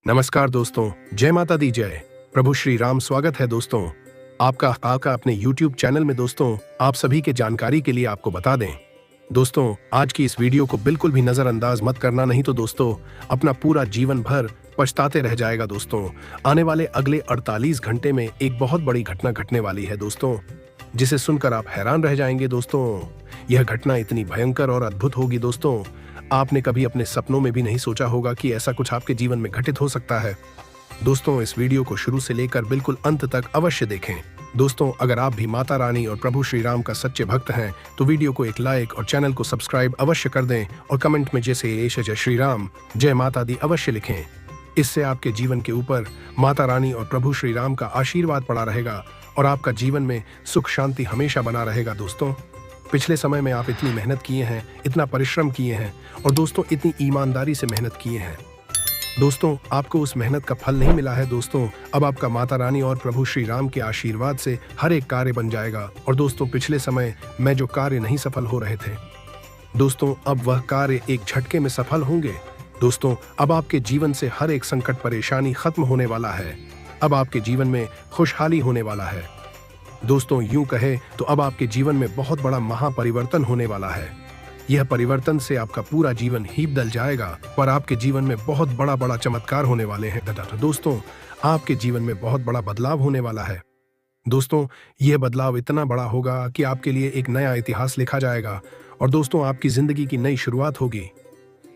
नमस्कार दोस्तों, जय माता दी जय। प्रभु श्री राम। स्वागत है दोस्तों आपका अपने YouTube चैनल में। दोस्तों आप सभी के जानकारी के लिए आपको बता दें दोस्तों, आज की इस वीडियो को बिल्कुल भी नजरअंदाज मत करना, नहीं तो दोस्तों अपना पूरा जीवन भर पछताते रह जाएगा। दोस्तों आने वाले अगले 48 घंटे में एक बहुत बड़ी घटना घटने वाली है दोस्तों, जिसे सुनकर आप हैरान रह जाएंगे। दोस्तों यह घटना इतनी भयंकर और अद्भुत होगी दोस्तों, आपने कभी अपने सपनों में भी नहीं सोचा होगा कि ऐसा कुछ आपके जीवन में घटित हो सकता है। दोस्तों इस वीडियो को शुरू से लेकर बिल्कुल अंत तक अवश्य देखें। दोस्तों अगर आप भी माता रानी और प्रभु श्री राम का सच्चे भक्त हैं तो वीडियो को एक लाइक और चैनल को सब्सक्राइब अवश्य कर दें और कमेंट में जय श्री राम, जय माता दी अवश्य लिखें। इससे आपके जीवन के ऊपर माता रानी और प्रभु श्री राम का आशीर्वाद पड़ा रहेगा और आपका जीवन में सुख शांति हमेशा बना रहेगा। दोस्तों पिछले समय में आप इतनी मेहनत किए हैं, इतना परिश्रम किए हैं और दोस्तों इतनी ईमानदारी से मेहनत किए हैं। दोस्तों आपको उस मेहनत का फल नहीं मिला है। दोस्तों अब आपका माता रानी और प्रभु श्री राम के आशीर्वाद से हर एक कार्य बन जाएगा। और दोस्तों पिछले समय में जो कार्य नहीं सफल हो रहे थे, दोस्तों अब वह कार्य एक झटके में सफल होंगे। दोस्तों अब आपके जीवन से हर एक संकट परेशानी खत्म होने वाला है। अब आपके जीवन में खुशहाली होने वाला है। दोस्तों यूं कहे तो अब आपके जीवन में बहुत बड़ा महापरिवर्तन होने वाला है। यह परिवर्तन से आपका पूरा जीवन ही बदल जाएगा पर आपके जीवन में बहुत बड़ा चमत्कार होने वाले हैं। दोस्तों आपके जीवन में बहुत बड़ा बदलाव होने वाला है। दोस्तों यह बदलाव इतना बड़ा होगा कि आपके लिए एक नया इतिहास लिखा जाएगा और दोस्तों आपकी जिंदगी की नई शुरुआत होगी।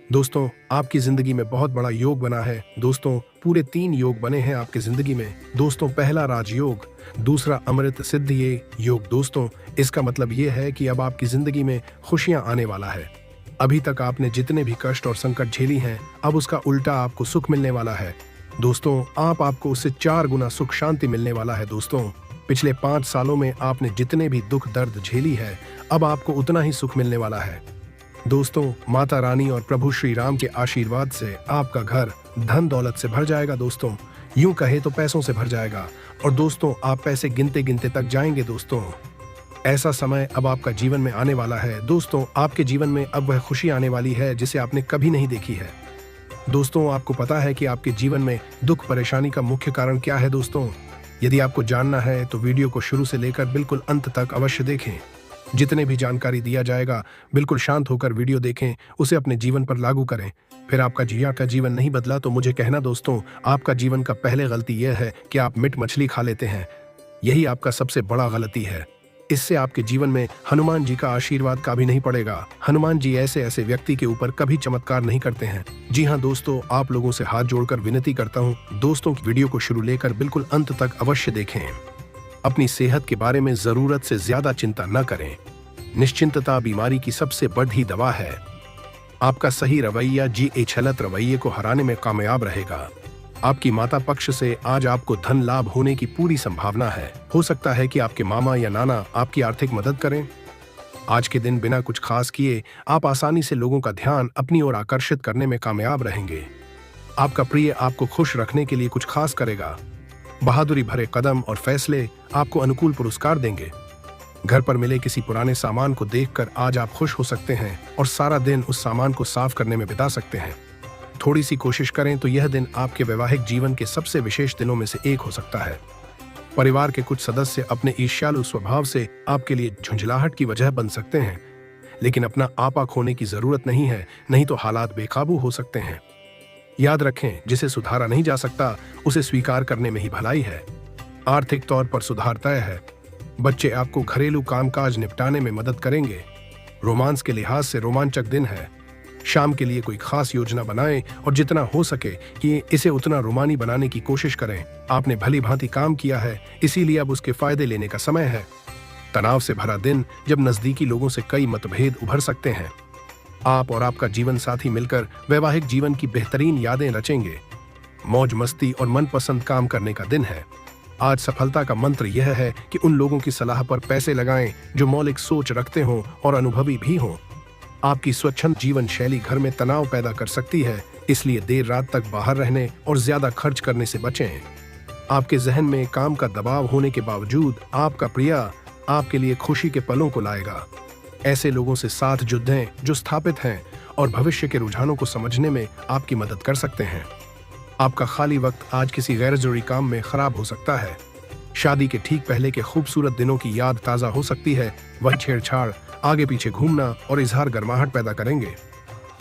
दोस्तों आपकी जिंदगी में बहुत बड़ा योग बना है। दोस्तों पूरे 3 योग बने हैं आपकी जिंदगी में। दोस्तों पहला राजयोग, दूसरा अमृत सिद्धि योग। दोस्तों इसका मतलब ये है कि अब आपकी जिंदगी में खुशियां आने वाला है। अभी तक आपने जितने भी कष्ट और संकट झेली हैं, अब उसका उल्टा आपको सुख मिलने वाला है। दोस्तों आपको उससे 4 गुना सुख शांति मिलने वाला है। दोस्तों पिछले 5 सालों में आपने जितने भी दुख दर्द झेली है, अब आपको उतना ही सुख मिलने वाला है। दोस्तों माता रानी और प्रभु श्री राम के आशीर्वाद से आपका घर धन दौलत से भर जाएगा। दोस्तों यूं कहे तो पैसों से भर जाएगा और दोस्तों आप पैसे गिनते गिनते तक जाएंगे। दोस्तों ऐसा समय अब आपका जीवन में आने वाला है। दोस्तों आपके जीवन में अब वह खुशी आने वाली है जिसे आपने कभी नहीं देखी है। दोस्तों आपको पता है कि आपके जीवन में दुख परेशानी का मुख्य कारण क्या है। दोस्तों यदि आपको जानना है तो वीडियो को शुरू से लेकर बिल्कुल अंत तक अवश्य देखें। जितने भी जानकारी दिया जाएगा बिल्कुल शांत होकर वीडियो देखें, उसे अपने जीवन पर लागू करें। फिर आपका जीवन नहीं बदला तो मुझे कहना। दोस्तों आपका जीवन का पहले गलती यह है कि आप मीट मछली खा लेते हैं। यही आपका सबसे बड़ा गलती है। इससे आपके जीवन में हनुमान जी का आशीर्वाद कभी नहीं पड़ेगा। हनुमान जी ऐसे व्यक्ति के ऊपर कभी चमत्कार नहीं करते हैं। जी हाँ दोस्तों, आप लोगों से हाथ जोड़कर विनती करता हूँ दोस्तों वीडियो को शुरू लेकर बिल्कुल अंत तक अवश्य देखें। अपनी सेहत के बारे में जरूरत से ज्यादा चिंता न करें। निश्चिंतता बीमारी की सबसे बड़ी दवा है। आपका सही रवैया छलत रवैये को हराने में कामयाब रहेगा। आपकी माता पक्ष से आज आपको धन लाभ होने की पूरी संभावना है। हो सकता है कि आपके मामा या नाना आपकी आर्थिक मदद करें। आज के दिन बिना कुछ खास किए आप आसानी से लोगों का ध्यान अपनी ओर आकर्षित करने में कामयाब रहेंगे। आपका प्रिय आपको खुश रखने के लिए कुछ खास करेगा। बहादुरी भरे कदम और फैसले आपको अनुकूल पुरस्कार देंगे। घर पर मिले किसी पुराने सामान को देखकर आज आप खुश हो सकते हैं और सारा दिन उस सामान को साफ करने में बिता सकते हैं। थोड़ी सी कोशिश करें तो यह दिन आपके वैवाहिक जीवन के सबसे विशेष दिनों में से एक हो सकता है। परिवार के कुछ सदस्य अपने ईर्ष्यालु स्वभाव से आपके लिए झुंझलाहट की वजह बन सकते हैं, लेकिन अपना आपा खोने की जरूरत नहीं है, नहीं तो हालात बेकाबू हो सकते हैं। याद रखें, जिसे सुधारा नहीं जा सकता उसे स्वीकार करने में ही भलाई है। आर्थिक तौर पर सुधार तय है। बच्चे आपको घरेलू कामकाज निपटाने में मदद करेंगे। रोमांस के लिहाज से रोमांचक दिन है। शाम के लिए कोई खास योजना बनाएं और जितना हो सके कि इसे उतना रोमानी बनाने की कोशिश करें। आपने भली भांति काम किया है, इसीलिए अब उसके फायदे लेने का समय है। तनाव से भरा दिन जब नजदीकी लोगों से कई मतभेद उभर सकते हैं। आप और आपका जीवन साथी मिलकर वैवाहिक जीवन की बेहतरीन यादें रचेंगे। मौज मस्ती और मनपसंद काम करने का दिन है। आज सफलता का मंत्र यह है कि उन लोगों की सलाह पर पैसे लगाएं जो मौलिक सोच रखते हों और अनुभवी भी हों। आपकी स्वच्छंद जीवन शैली घर में तनाव पैदा कर सकती है, इसलिए देर रात तक बाहर रहने और ज्यादा खर्च करने से बचें। आपके जहन में काम का दबाव होने के बावजूद आपका प्रिया आपके लिए खुशी के पलों को लाएगा। ऐसे लोगों से साथ जुड़ें जो स्थापित हैं और भविष्य के रुझानों को समझने में आपकी मदद कर सकते हैं। आपका खाली वक्त आज किसी गैर जरूरी काम में खराब हो सकता है। शादी के ठीक पहले के खूबसूरत दिनों की याद ताज़ा हो सकती है। वह छेड़छाड़, आगे पीछे घूमना और इजहार गर्माहट पैदा करेंगे।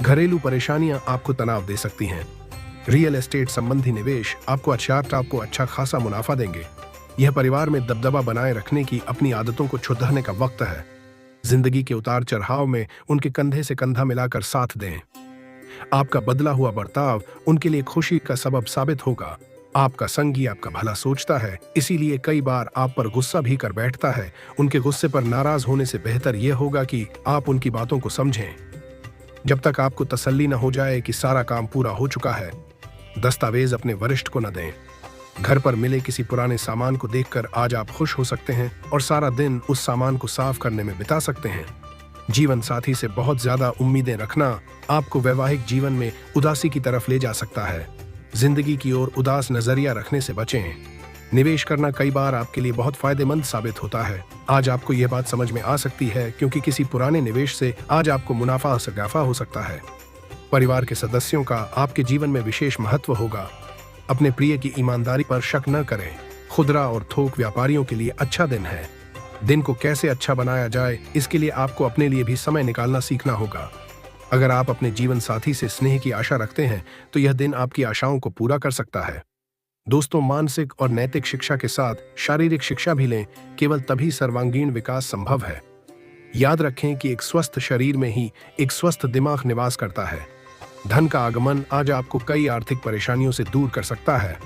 घरेलू परेशानियां आपको तनाव दे सकती हैं। रियल एस्टेट संबंधी निवेश आपको अच्छा खासा मुनाफा देंगे। यह परिवार में दबदबा बनाए रखने की अपनी आदतों को सुधारने का वक्त है। जिंदगी के उतार चढ़ाव में उनके कंधे से कंधा मिलाकर साथ दें। आपका बदला हुआ बर्ताव उनके लिए खुशी का सबब साबित होगा। आपका संगी आपका भला सोचता है, इसीलिए कई बार आप पर गुस्सा भी कर बैठता है। उनके गुस्से पर नाराज होने से बेहतर यह होगा कि आप उनकी बातों को समझें। जब तक आपको तसल्ली न हो जाए कि सारा काम पूरा हो चुका है, दस्तावेज अपने वरिष्ठ को न दें। घर पर मिले किसी पुराने सामान को देखकर आज आप खुश हो सकते हैं और सारा दिन उस सामान को साफ करने में बिता सकते हैं। जीवन साथी से बहुत ज्यादा उम्मीदें रखना आपको वैवाहिक जीवन में उदासी की तरफ ले जा सकता है। जिंदगी की ओर उदास नजरिया रखने से बचें। निवेश करना कई बार आपके लिए बहुत फायदेमंद साबित होता है। आज आपको यह बात समझ में आ सकती है क्योंकि किसी पुराने निवेश से आज आपको मुनाफा सगाफा हो सकता है। परिवार के सदस्यों का आपके जीवन में विशेष महत्व होगा। अपने प्रिय की ईमानदारी पर शक न करें। खुदरा और थोक व्यापारियों के लिए अच्छा दिन है। दिन को कैसे अच्छा बनाया जाए, इसके लिए आपको अपने लिए भी समय निकालना सीखना होगा। अगर आप अपने जीवन साथी से स्नेह की आशा रखते हैं तो यह दिन आपकी आशाओं को पूरा कर सकता है। दोस्तों, मानसिक और नैतिक शिक्षा के साथ शारीरिक शिक्षा भी लें। केवल तभी सर्वांगीण विकास संभव है। याद रखें कि एक स्वस्थ शरीर में ही एक स्वस्थ दिमाग निवास करता है। धन का आगमन आज आपको कई आर्थिक परेशानियों से दूर कर सकता है।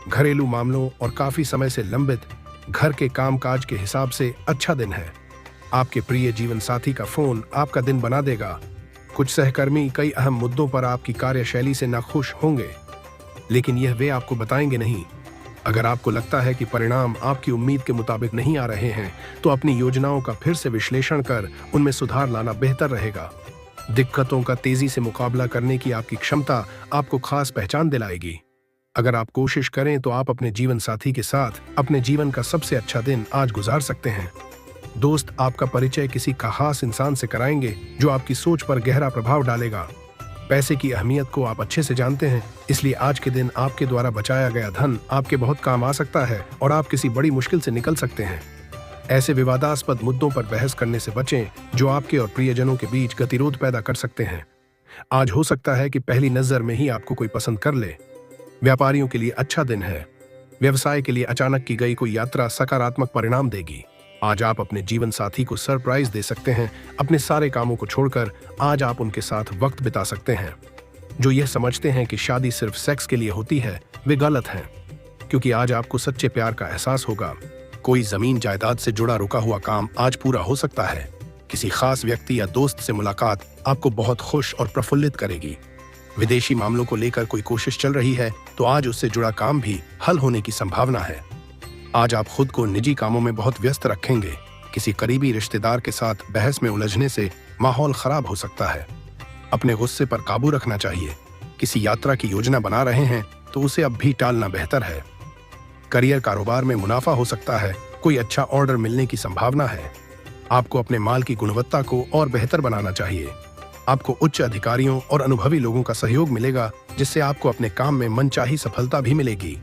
घरेलू मामलों और काफी समय से लंबित घर के कामकाज के हिसाब से अच्छा दिन है। आपके प्रिय जीवन साथी का फोन आपका दिन बना देगा। कुछ सहकर्मी कई अहम मुद्दों पर आपकी कार्यशैली से नाखुश होंगे, लेकिन यह वे आपको बताएंगे नहीं। अगर आपको लगता है कि परिणाम आपकी उम्मीद के मुताबिक नहीं आ रहे हैं, तो अपनी योजनाओं का फिर से विश्लेषण कर उनमें सुधार लाना बेहतर रहेगा। दिक्कतों का तेजी से मुकाबला करने की आपकी क्षमता आपको खास पहचान दिलाएगी। अगर आप कोशिश करें तो आप अपने जीवन साथी के साथ अपने जीवन का सबसे अच्छा दिन आज गुजार सकते हैं। दोस्त आपका परिचय किसी खास इंसान से कराएंगे जो आपकी सोच पर गहरा प्रभाव डालेगा। पैसे की अहमियत को आप अच्छे से जानते हैं, इसलिए आज के दिन आपके द्वारा बचाया गया धन आपके बहुत काम आ सकता है और आप किसी बड़ी मुश्किल से निकल सकते हैं। ऐसे विवादास्पद मुद्दों पर बहस करने से बचें जो आपके और प्रियजनों के बीच गतिरोध पैदा कर सकते हैं। आज हो सकता है कि पहली नजर में ही आपको कोई पसंद कर ले। व्यापारियों के लिए अच्छा दिन है। व्यवसाय के लिए अचानक की गई कोई यात्रा सकारात्मक परिणाम देगी। आज आप अपने जीवन साथी को सरप्राइज दे सकते हैं। अपने सारे कामों को छोड़कर आज आप उनके साथ वक्त बिता सकते हैं। जो यह समझते हैं कि शादी सिर्फ सेक्स के लिए होती है, वे गलत हैं, क्योंकि आज आपको सच्चे प्यार का एहसास होगा। कोई जमीन जायदाद से जुड़ा रुका हुआ काम आज पूरा हो सकता है। किसी खास व्यक्ति या दोस्त से मुलाकात आपको बहुत खुश और प्रफुल्लित करेगी। विदेशी मामलों को लेकर कोई कोशिश चल रही है तो आज उससे जुड़ा काम भी हल होने की संभावना है। आज आप खुद को निजी कामों में बहुत व्यस्त रखेंगे। किसी करीबी रिश्तेदार के साथ बहस में उलझने से माहौल खराब हो सकता है। अपने गुस्से पर काबू रखना चाहिए। किसी यात्रा की योजना बना रहे हैं तो उसे अब भी टालना बेहतर है। करियर कारोबार में मुनाफा हो सकता है। कोई अच्छा ऑर्डर मिलने की संभावना है। आपको अपने माल की गुणवत्ता को और बेहतर बनाना चाहिए। आपको उच्च अधिकारियों और अनुभवी लोगों का सहयोग मिलेगा, जिससे आपको अपने काम में मनचाही सफलता भी मिलेगी।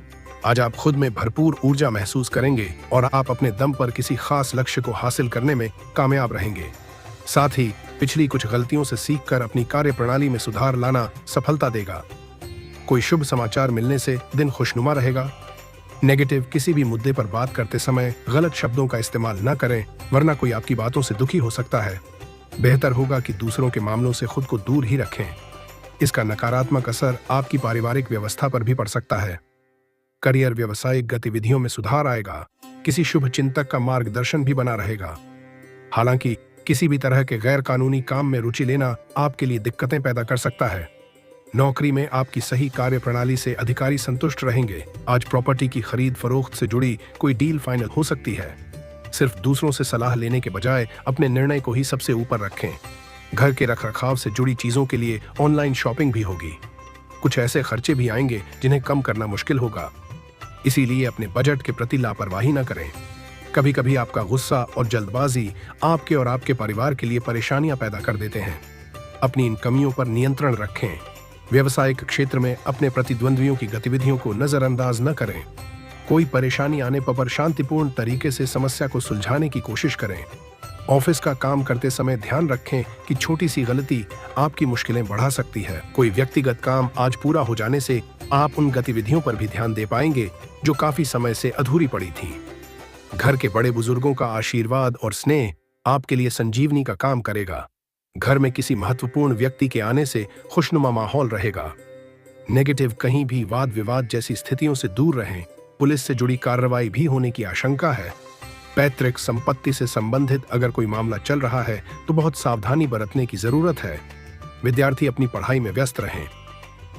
आज आप खुद में भरपूर ऊर्जा महसूस करेंगे और आप अपने दम पर किसी खास लक्ष्य को हासिल करने में कामयाब रहेंगे। साथ ही पिछली कुछ गलतियों से सीखकर अपनी कार्य प्रणाली में सुधार लाना सफलता देगा। कोई शुभ समाचार मिलने से दिन खुशनुमा रहेगा। नेगेटिव किसी भी मुद्दे पर बात करते समय गलत शब्दों का इस्तेमाल न करें, वरना कोई आपकी बातों से दुखी हो सकता है। बेहतर होगा कि दूसरों के मामलों से खुद को दूर ही रखें। इसका नकारात्मक असर आपकी पारिवारिक व्यवस्था पर भी पड़ सकता है। करियर व्यवसायिक गतिविधियों में सुधार आएगा। किसी शुभ चिंतक का मार्गदर्शन भी बना रहेगा। हालांकि किसी भी तरह के गैर कानूनी काम में रुचि लेना आपके लिए दिक्कतें पैदा कर सकता है। नौकरी में आपकी सही कार्य प्रणाली से अधिकारी संतुष्ट रहेंगे। आज प्रॉपर्टी की खरीद फरोख्त से जुड़ी कोई डील फाइनल हो सकती है। सिर्फ दूसरों से सलाह लेने के बजाय अपने निर्णय को ही सबसे ऊपर रखें। घर के रखरखाव से जुड़ी चीजों के लिए ऑनलाइन शॉपिंग भी होगी। कुछ ऐसे खर्चे भी आएंगे जिन्हें कम करना मुश्किल होगा, इसीलिए अपने बजट के प्रति लापरवाही न करें। कभी कभी आपका गुस्सा और जल्दबाजी आपके और आपके परिवार के लिए परेशानियां पैदा कर देते हैं। अपनी इन कमियों पर नियंत्रण रखें। व्यवसायिक क्षेत्र में अपने प्रतिद्वंद्वियों की गतिविधियों को नजरअंदाज न करें। कोई परेशानी आने पर शांतिपूर्ण तरीके से समस्या को सुलझाने की कोशिश करें। ऑफिस का काम करते समय ध्यान रखें कि छोटी सी गलती आपकी मुश्किलें बढ़ा सकती है। कोई व्यक्तिगत काम आज पूरा हो जाने से आप उन गतिविधियों पर भी ध्यान दे पाएंगे जो काफी समय से अधूरी पड़ी थी। घर के बड़े बुजुर्गों का आशीर्वाद और स्नेह आपके लिए संजीवनी का काम करेगा। घर में किसी महत्वपूर्ण व्यक्ति के आने से खुशनुमा माहौल रहेगा। नेगेटिव कहीं भी वाद विवाद जैसी स्थितियों से दूर रहें। पुलिस से जुड़ी कार्रवाई भी होने की आशंका है। पैतृक संपत्ति से संबंधित अगर कोई मामला चल रहा है तो बहुत सावधानी बरतने की जरूरत है। विद्यार्थी अपनी पढ़ाई में व्यस्त रहें।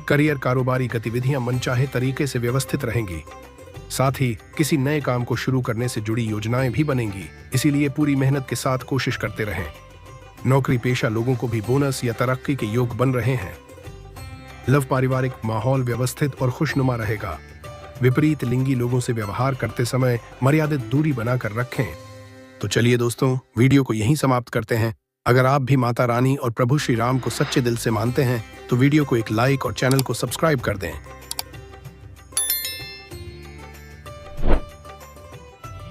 करियर कारोबारी गतिविधियां मनचाहे तरीके से व्यवस्थित रहेंगी। साथ ही किसी नए काम को शुरू करने से जुड़ी योजनाएं भी बनेंगी, इसीलिए पूरी मेहनत के साथ कोशिश करते रहें। नौकरी पेशा लोगों को भी बोनस या तरक्की के योग बन रहे हैं। लव पारिवारिक माहौल व्यवस्थित और खुशनुमा रहेगा। विपरीत लिंगी लोगों से व्यवहार करते समय मर्यादित दूरी बनाकर रखें। तो चलिए दोस्तों, वीडियो को यहीं समाप्त करते हैं। अगर आप भी माता रानी और प्रभु श्री राम को सच्चे दिल से मानते हैं तो वीडियो को एक लाइक और चैनल को सब्सक्राइब कर दें।